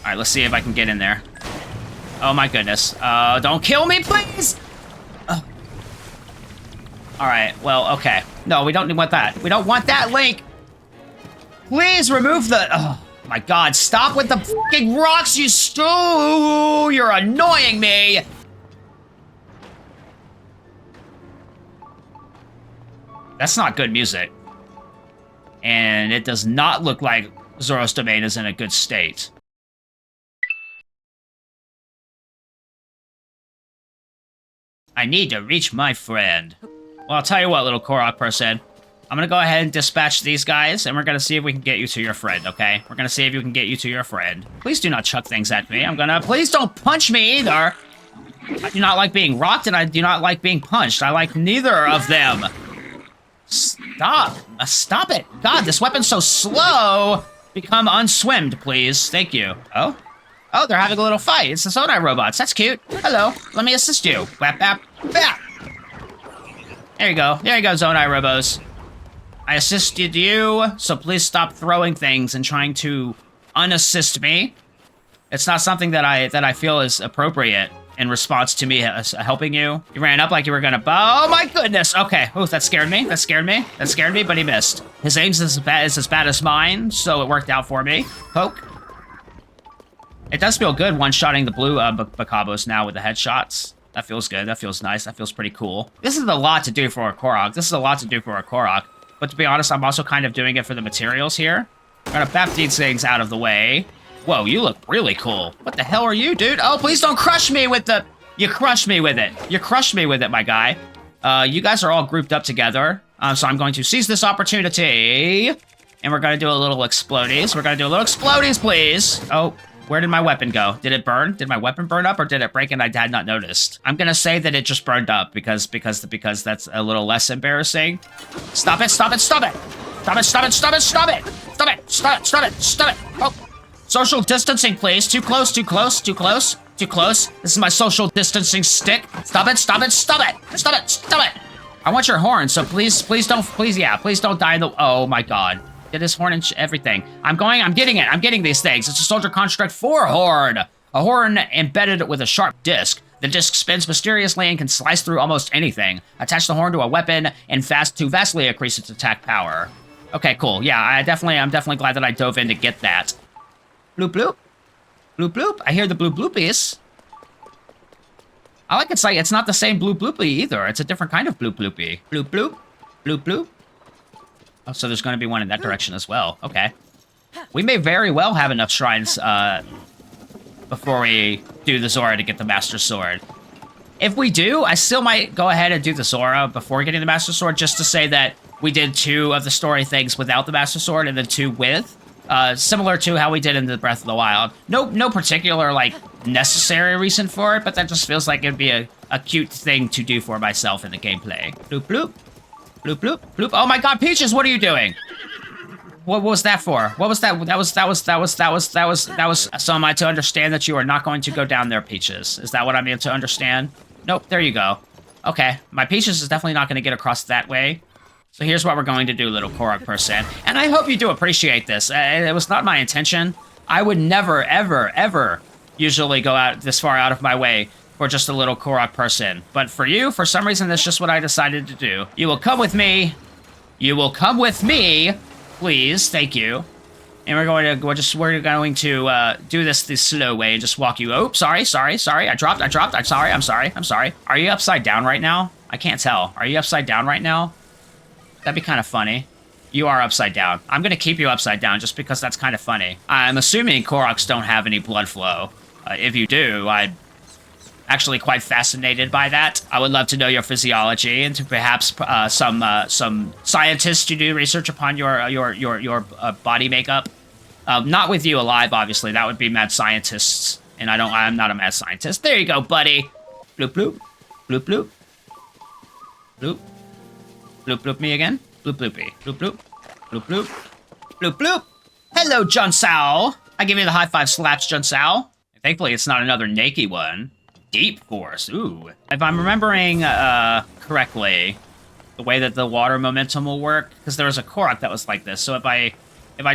Alright, let's see if I can get in there. Oh my goodness. Don't kill me, please! Alright, well, okay. No, we don't want that. We don't want that, Link! Please remove the... Oh my god, stop with the fucking rocks, you You're annoying me! That's not good music. And it does not look like Zora's Domain is in a good state. I need to reach my friend. Well, I'll tell you what, little Korok person. I'm gonna go ahead and dispatch these guys, and we're gonna see if we can get you to your friend, okay? We're gonna see if you can get you to your friend. Please do not chuck things at me. Please don't punch me either! I do not like being rocked, and I do not like being punched. I like neither of them. Stop. Stop it. God, this weapon's so slow. Become unswimmed, please. Thank you. Oh? Oh, they're having a little fight. It's the Zonai robots. That's cute. Hello. Let me assist you. Bap, bap, bap. There you go. There you go, Zonai robos. I assisted you, so please stop throwing things and trying to unassist me. It's not something that I feel is appropriate in response to me helping you. You ran up like you were gonna... Oh my goodness! Okay. Oh, that scared me. That scared me. That scared me, but he missed. His aim's as bad as mine, so it worked out for me. Poke. It does feel good one-shotting the blue Bacabos now with the headshots. That feels good. That feels nice. That feels pretty cool. This is a lot to do for a Korok. This is a lot to do for a Korok. But to be honest, I'm also kind of doing it for the materials here. I'm gonna bap these things out of the way. Whoa, you look really cool. What the hell are you, dude? Oh, please don't crush me with the... You crushed me with it. You crushed me with it, my guy. You guys are all grouped up together. So I'm going to seize this opportunity. And we're gonna do a little explodies. We're gonna do a little explodies, please. Oh, where did my weapon go? Did it burn? Did my weapon burn up or did it break and I had not noticed? I'm gonna say that it just burned up because that's a little less embarrassing. Stop it, stop it, stop it! Stop it, stop it, stop it, stop it! Stop it, stop it, stop it, stop it! Oh. Social distancing, please. Too close, too close, too close, too close. This is my social distancing stick. Stop it, stop it, stop it! Stop it, stop it! I want your horn, so please don't die in the... Oh my god. Get his horn and everything. I'm getting it. I'm getting these things. It's a Soldier Construct 4 horn. A horn embedded with a sharp disc. The disc spins mysteriously and can slice through almost anything. Attach the horn to a weapon and vastly increase its attack power. Okay, cool. Yeah, I'm definitely glad that I dove in to get that. Bloop bloop. Bloop bloop. I hear the bloop bloopies. I like it's not the same bloop bloopy either. It's a different kind of bloop bloopy. Bloop bloop. Bloop bloop. Oh, so there's going to be one in that direction as well. Okay. We may very well have enough shrines before we do the Zora to get the Master Sword. If we do, I still might go ahead and do the Zora before getting the Master Sword, just to say that we did 2 of the story things without the Master Sword and then 2 with. Similar to how we did in the Breath of the Wild. No particular, like, necessary reason for it, but that just feels like it'd be a cute thing to do for myself in the gameplay. Bloop bloop. Bloop, bloop, bloop. Oh my god, Peaches, what are you doing? What was that for? What was that? That was... So am I to understand that you are not going to go down there, Peaches? Is that what I'm meant to understand? Nope, there you go. Okay, my Peaches is definitely not going to get across that way. So here's what we're going to do, little Korok person. And I hope you do appreciate this. It was not my intention. I would never, ever, ever usually go out this far out of my way for just a little Korok person. But for you, for some reason, that's just what I decided to do. You will come with me. You will come with me, please. Thank you. And we're going to do this the slow way and just walk you. Oh, sorry. I dropped. I'm sorry. Are you upside down right now? I can't tell. Are you upside down right now? That'd be kind of funny. You are upside down. I'm gonna keep you upside down just because that's kind of funny. I'm assuming Koroks don't have any blood flow. If you do, I'm actually quite fascinated by that. I would love to know your physiology and to perhaps some scientists to do research upon your body makeup. Not with you alive, obviously. That would be mad scientists, and I'm not a mad scientist. There you go, buddy. Bloop bloop, bloop bloop, bloop, bloop bloop. Me again. Bloop bloopy, bloop bloop, bloop bloop, bloop bloop. Hello, Junsao. I give you the high 5 slaps, Junsao. Thankfully, it's not another Nakey one. Deep Force, ooh. If I'm remembering correctly, the way that the water momentum will work, because there was a Korok that was like this, so if I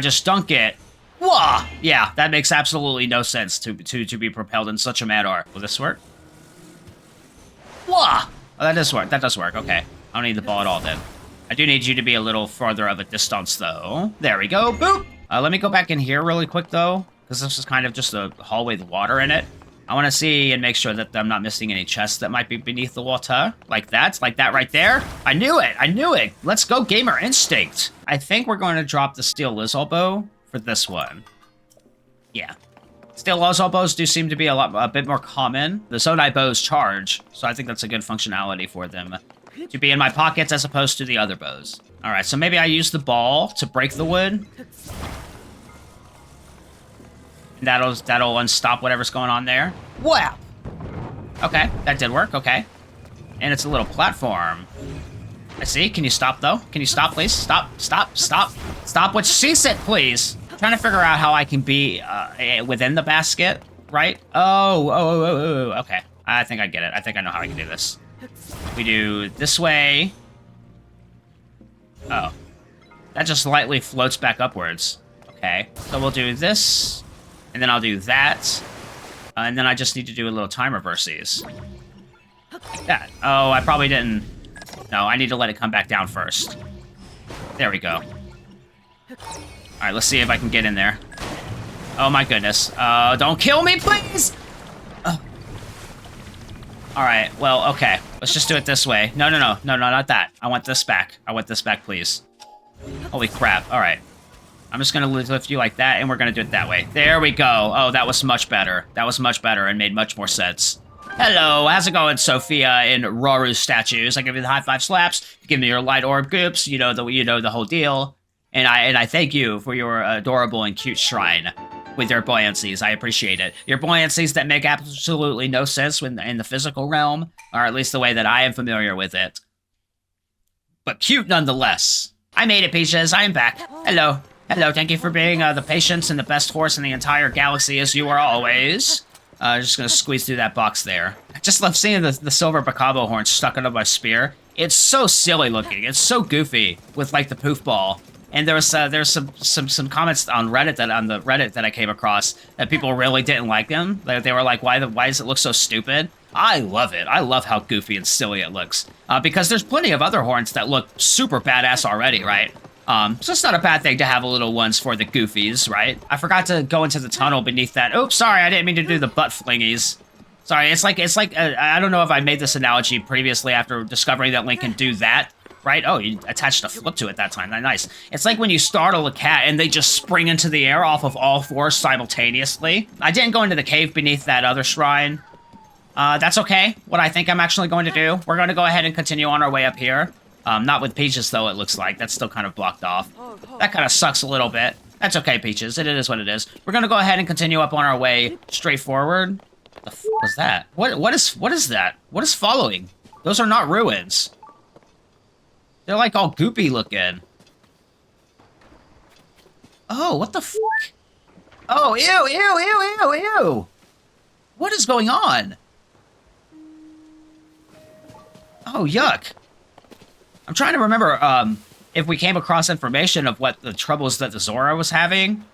just dunk it, Whoa! Yeah, that makes absolutely no sense to be propelled in such a manner. Will this work? Whoa! Oh, that does work. That does work. Okay. I don't need the ball at all then. I do need you to be a little farther of a distance, though. There we go. Boop! Let me go back in here really quick, though, because this is kind of just a hallway with water in it. I want to see and make sure that I'm not missing any chests that might be beneath the water. Like that right there. I knew it. I knew it. Let's go, gamer instinct. I think we're going to drop the steel Lizzo bow for this one. Yeah. Steel Lizzo bows do seem to be a bit more common. The Zonai bows charge, so I think that's a good functionality for them to be in my pockets as opposed to the other bows. All right, so maybe I use the ball to break the wood. That'll unstop whatever's going on there. Wow. Okay, that did work. Okay, and it's a little platform. I see. Can you stop though? Can you stop, please? Stop! Stop! Stop! Stop! What she said, please. I'm trying to figure out how I can be within the basket, right? Oh. Okay. I think I get it. I think I know how I can do this. We do this way. Oh, that just lightly floats back upwards. Okay, so we'll do this. And then I'll do that. And then I just need to do a little time reverses. Like that. Oh, I probably didn't. No, I need to let it come back down first. There we go. Alright, let's see if I can get in there. Oh my goodness. Don't kill me, please! Alright, well, okay. Let's just do it this way. No, not that. I want this back. I want this back, please. Holy crap. Alright. I'm just going to lift you like that, and we're going to do it that way. There we go. Oh, that was much better. That was much better and made much more sense. Hello, how's it going, Sophia and Roru's statues? I give you the high five slaps. You give me your light orb goops. You know the whole deal. And I thank you for your adorable and cute shrine with your buoyancies. I appreciate it. Your buoyancies that make absolutely no sense in the physical realm, or at least the way that I am familiar with it. But cute nonetheless. I made it, Peaches. I am back. Hello. Hello, thank you for being the patience and the best horse in the entire galaxy, as you are always. Just gonna squeeze through that box there. I just love seeing the silver Bacabo horn stuck into my spear. It's so silly looking. It's so goofy with like the poof ball. And there's some comments on Reddit that I came across that people really didn't like them. They were like, why does it look so stupid? I love it. I love how goofy and silly it looks. Because there's plenty of other horns that look super badass already, right? So it's not a bad thing to have a little ones for the goofies, right? I forgot to go into the tunnel beneath that. Oops, sorry, I didn't mean to do the butt flingies. Sorry, it's like I don't know if I made this analogy previously after discovering that Link can do that, right? Oh, you attached a flip to it that time. Nice. It's like when you startle a cat and they just spring into the air off of all fours simultaneously. I didn't go into the cave beneath that other shrine. That's okay. What I think I'm actually going to do, we're going to go ahead and continue on our way up here. Not with Peaches, though, it looks like. That's still kind of blocked off. That kind of sucks a little bit. That's okay, Peaches. It is what it is. We're gonna go ahead and continue up on our way straight forward. The f was that? What is that? What is following? Those are not ruins. They're like all goopy looking. Oh, what the f? Oh, ew. What is going on? Oh, yuck. I'm trying to remember if we came across information of what the troubles that the Zora was having.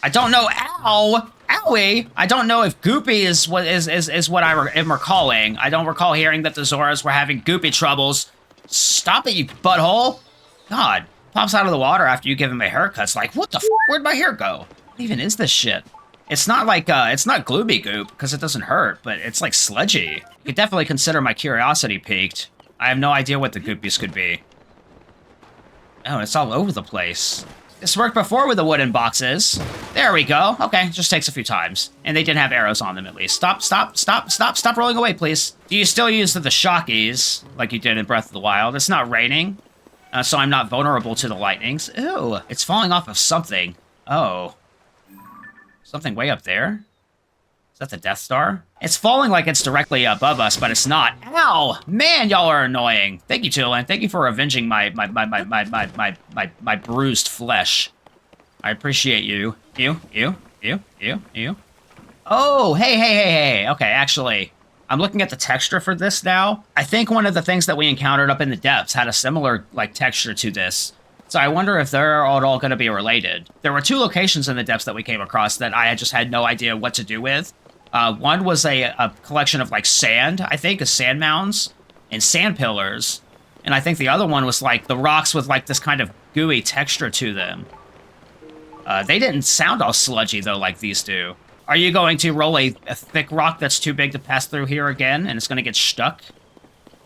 I don't know. Ow! Owie! I don't know if goopy is what I am recalling. I don't recall hearing that the Zoras were having goopy troubles. Stop it, you butthole! God, pops out of the water after you give him a haircut. It's like, what the f? Where'd my hair go? What even is this shit? It's not like, it's not gloomy goop, because it doesn't hurt, but it's like sludgy. You could definitely consider my curiosity piqued. I have no idea what the goopies could be. Oh, it's all over the place. This worked before with the wooden boxes. There we go. Okay, just takes a few times. And they didn't have arrows on them, at least. Stop rolling away, please. Do you still use the shockies, like you did in Breath of the Wild? It's not raining, so I'm not vulnerable to the lightnings. Ew, it's falling off of something. Oh. Something way up there? Is that the Death Star? It's falling like it's directly above us, but it's not. Ow! Man, y'all are annoying. Thank you, Tulin. Thank you for avenging my bruised flesh. I appreciate you. You. Oh, hey. Okay, actually, I'm looking at the texture for this now. I think one of the things that we encountered up in the depths had a similar, like, texture to this. So I wonder if they're all going to be related. There were 2 locations in the depths that we came across that I just had no idea what to do with. One was a collection of, like, sand, I think, sand mounds and sand pillars. And I think the other one was, like, the rocks with, like, this kind of gooey texture to them. They didn't sound all sludgy, though, like these do. Are you going to roll a thick rock that's too big to pass through here again, and it's going to get stuck?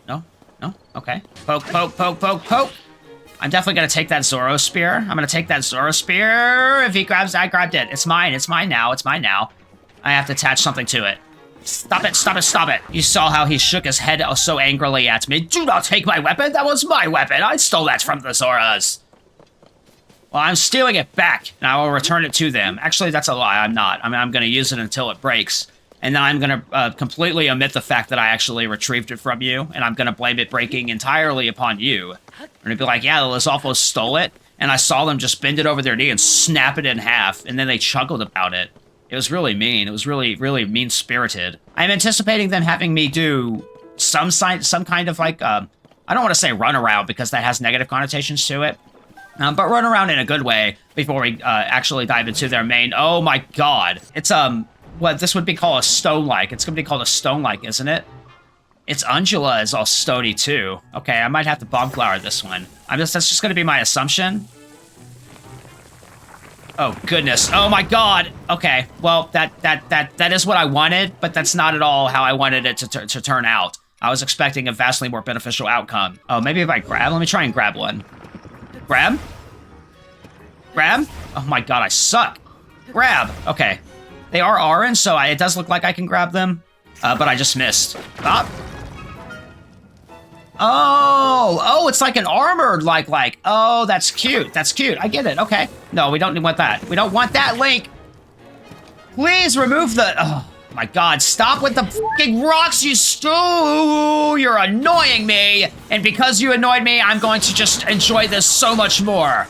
No? No? Okay. Poke, poke, poke, poke, poke! I'm definitely going to take that Zoro Spear. I'm going to take that Zoro Spear. If he grabs it, I grabbed it. It's mine. It's mine now. It's mine now. I have to attach something to it. Stop it, stop it, stop it. You saw how he shook his head so angrily at me. Do not take my weapon. That was my weapon. I stole that from the Zoras. Well, I'm stealing it back, and I will return it to them. Actually, that's a lie. I'm not. I mean, I'm going to use it until it breaks. And then I'm going to completely omit the fact that I actually retrieved it from you, and I'm going to blame it breaking entirely upon you. I'm going to be like, yeah, the Lizalfos stole it, and I saw them just bend it over their knee and snap it in half, and then they chuckled about it. It was really mean. It was really, really mean-spirited. I'm anticipating them having me do some kind of, like, I don't want to say run around because that has negative connotations to it, but run around in a good way before we actually dive into their main. Oh my god. It's, what this would be called a stone-like. It's gonna be called a stone-like, isn't it? Its undula is all stony too. Okay, I might have to bomb flower this one. That's just gonna be my assumption. Oh goodness. Oh my god. Okay. Well, that is what I wanted, but that's not at all how I wanted it to turn out. I was expecting a vastly more beneficial outcome. Oh, maybe if I grab, let me try and grab one. Grab? Grab? Oh my god, I suck. Grab. Okay. They are orange, so it does look like I can grab them, but I just missed. Stop. Oh, it's like an armored, like, oh, that's cute. That's cute. I get it. Okay. No, we don't want that. We don't want that, Link. Please remove the, oh my god, stop with the fucking rocks, you you're annoying me. And because you annoyed me, I'm going to just enjoy this so much more.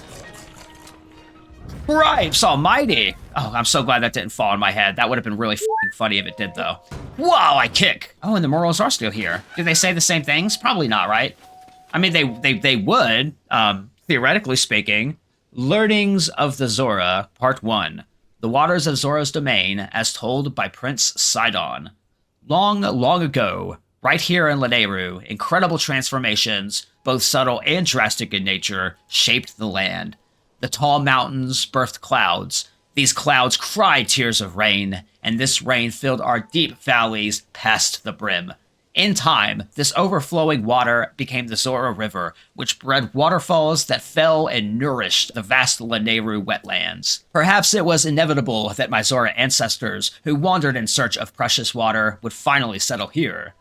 Cripes almighty. Oh, I'm so glad that didn't fall on my head. That would have been really f***ing funny if it did, though. Wow, I kick. Oh, and the morals are still here. Do they say the same things? Probably not, right? I mean, they would, theoretically speaking. Learnings of the Zora, Part 1. The Waters of Zora's Domain, as told by Prince Sidon. Long, long ago, right here in Lanayru, incredible transformations, both subtle and drastic in nature, shaped the land. The tall mountains birthed clouds. These clouds cried tears of rain, and this rain filled our deep valleys past the brim. In time, this overflowing water became the Zora River, which bred waterfalls that fell and nourished the vast Lanayru wetlands. Perhaps it was inevitable that my Zora ancestors, who wandered in search of precious water, would finally settle here.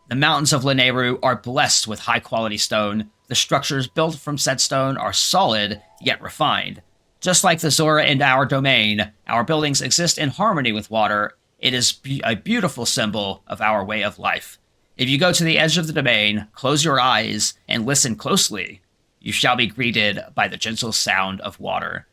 The mountains of Lanayru are blessed with high-quality stone. The structures built from said stone are solid, yet refined. Just like the Zora in our domain, our buildings exist in harmony with water. It is a beautiful symbol of our way of life. If you go to the edge of the domain, close your eyes, and listen closely, you shall be greeted by the gentle sound of water.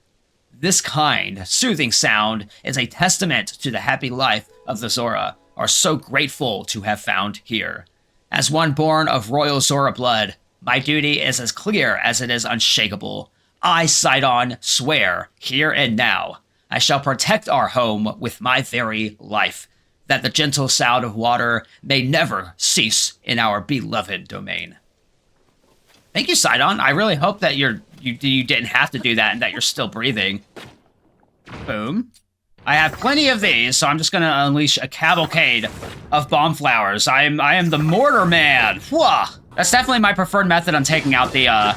This kind, soothing sound is a testament to the happy life of the Zora, are so grateful to have found here. As one born of royal Zora blood, my duty is as clear as it is unshakable. I, Sidon, swear, here and now, I shall protect our home with my very life, that the gentle sound of water may never cease in our beloved domain. Thank you, Sidon. I really hope that you didn't have to do that and that you're still breathing. Boom. I have plenty of these, so I'm just gonna unleash a cavalcade of bomb flowers. I am the mortar man. Whoa! That's definitely my preferred method on taking out the, and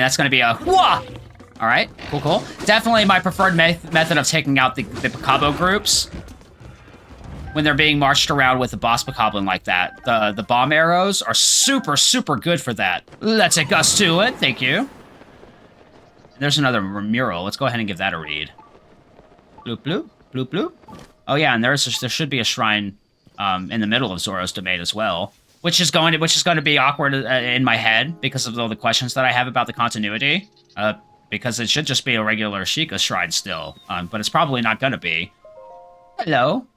that's gonna be a whoa! Alright, cool, cool. Definitely my preferred method of taking out the Picabo groups when they're being marched around with the boss Bokoblin like that. The bomb arrows are super, super good for that. Let's take us to it, thank you. There's another mural. Let's go ahead and give that a read. Bloop, bloop, bloop, bloop. Oh yeah, and there should be a shrine in the middle of Zora's Domain as well, which is going to be awkward in my head because of all the questions that I have about the continuity. Because it should just be a regular Sheikah shrine still, but it's probably not going to be. Hello.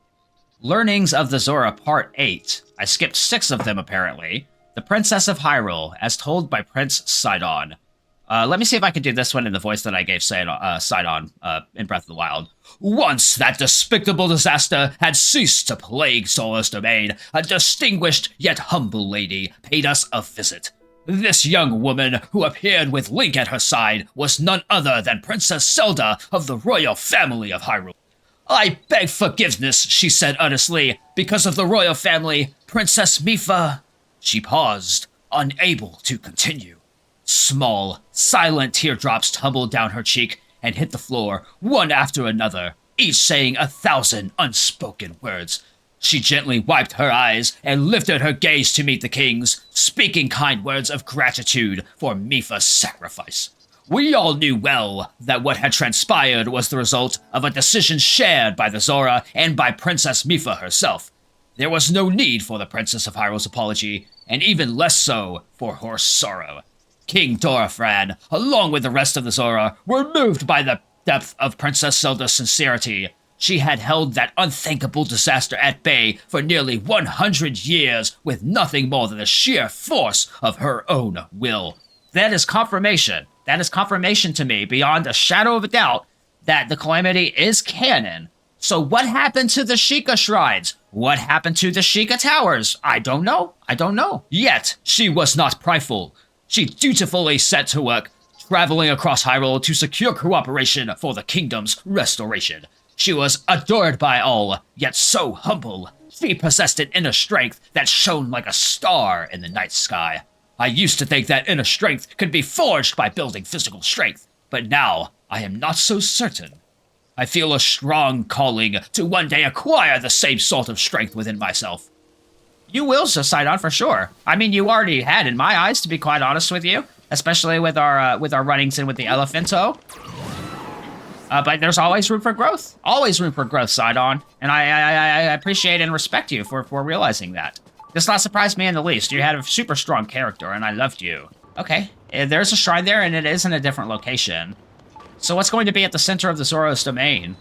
Learnings of the Zora, Part 8. I skipped 6 of them, apparently. The Princess of Hyrule, as told by Prince Sidon. Let me see if I can do this one in the voice that I gave Sidon in Breath of the Wild. Once that despicable disaster had ceased to plague Zora's domain, a distinguished yet humble lady paid us a visit. This young woman, who appeared with Link at her side, was none other than Princess Zelda of the royal family of Hyrule. I beg forgiveness, she said earnestly, because of the royal family, Princess Mipha... She paused, unable to continue. Small, silent teardrops tumbled down her cheek and hit the floor, one after another, each saying 1,000 unspoken words. She gently wiped her eyes and lifted her gaze to meet the king's, speaking kind words of gratitude for Mipha's sacrifice. We all knew well that what had transpired was the result of a decision shared by the Zora and by Princess Mipha herself. There was no need for the Princess of Hyrule's apology, and even less so for her sorrow. King Dorafran, along with the rest of the Zora, were moved by the depth of Princess Zelda's sincerity. She had held that unthinkable disaster at bay for nearly 100 years with nothing more than the sheer force of her own will. That is confirmation. That is confirmation to me, beyond a shadow of a doubt, that the Calamity is canon. So what happened to the Sheikah Shrines? What happened to the Sheikah Towers? I don't know. Yet, she was not prideful. She dutifully set to work, traveling across Hyrule to secure cooperation for the kingdom's restoration. She was adored by all, yet so humble. She possessed an inner strength that shone like a star in the night sky. I used to think that inner strength could be forged by building physical strength, but now I am not so certain. I feel a strong calling to one day acquire the same sort of strength within myself. You will, Sidon, for sure. I mean, you already had, in my eyes, to be quite honest with you, especially with our runnings in with the Elephanto. But there's always room for growth. Always room for growth, Sidon. And I appreciate and respect you for realizing that. Does not surprise me in the least. You had a super strong character, and I loved you. Okay, there's a shrine there, and it is in a different location. So what's going to be at the center of the Zora's domain?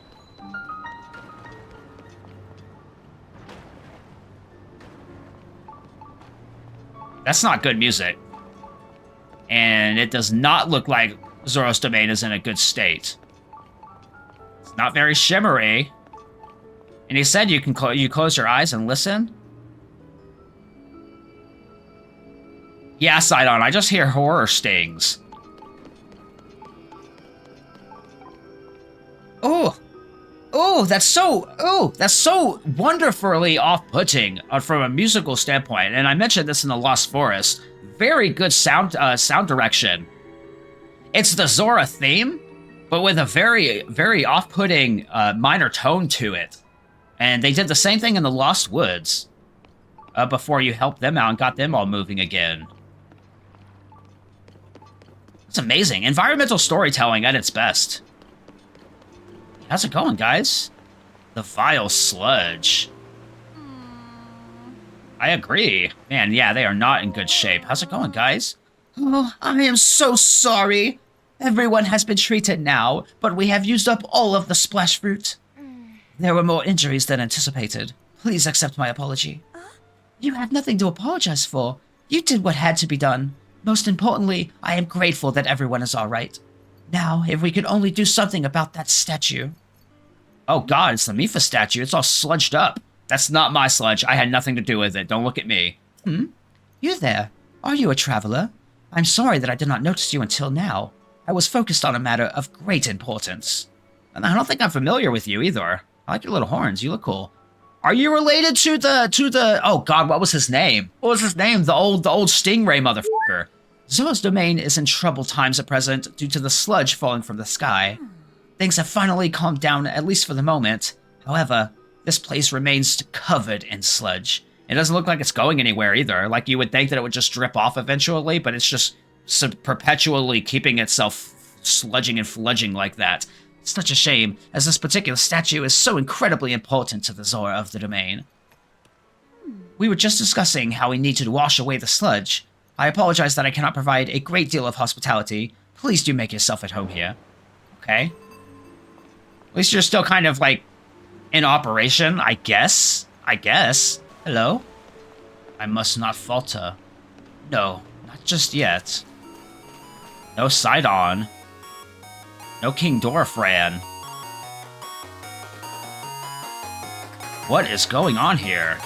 That's not good music. And it does not look like Zora's domain is in a good state. It's not very shimmery. And he said you can you close your eyes and listen? Yeah, Sidon, I just hear horror stings. That's so wonderfully off-putting from a musical standpoint. And I mentioned this in the Lost Forest. Very good sound direction. It's the Zora theme, but with a very, very off-putting minor tone to it. And they did the same thing in the Lost Woods before you helped them out and got them all moving again. It's amazing. Environmental storytelling at its best. How's it going, guys? The vile sludge. I agree. Man, yeah, they are not in good shape. How's it going, guys? Oh, I am so sorry. Everyone has been treated now, but we have used up all of the splash fruit. There were more injuries than anticipated. Please accept my apology. You have nothing to apologize for. You did what had to be done. Most importantly, I am grateful that everyone is all right. Now, if we could only do something about that statue. Oh god, it's the Mipha statue. It's all sludged up. That's not my sludge. I had nothing to do with it. Don't look at me. You there? Are you a traveler? I'm sorry that I did not notice you until now. I was focused on a matter of great importance. And I don't think I'm familiar with you either. I like your little horns. You look cool. Are you related to the oh god, what was his name? What was his name? The old stingray motherfucker. Zora's domain is in troubled times at present due to the sludge falling from the sky. Things have finally calmed down, at least for the moment. However, this place remains covered in sludge. It doesn't look like it's going anywhere either. Like, you would think that it would just drip off eventually, but it's just perpetually keeping itself sludging and fludging like that. It's such a shame, as this particular statue is so incredibly important to the Zora of the domain. We were just discussing how we need to wash away the sludge. I apologize that I cannot provide a great deal of hospitality. Please do make yourself at home here. Okay. At least you're still kind of, like, in operation, I guess. Hello? I must not falter. No, not just yet. No Sidon. No King Dorfran. What is going on here?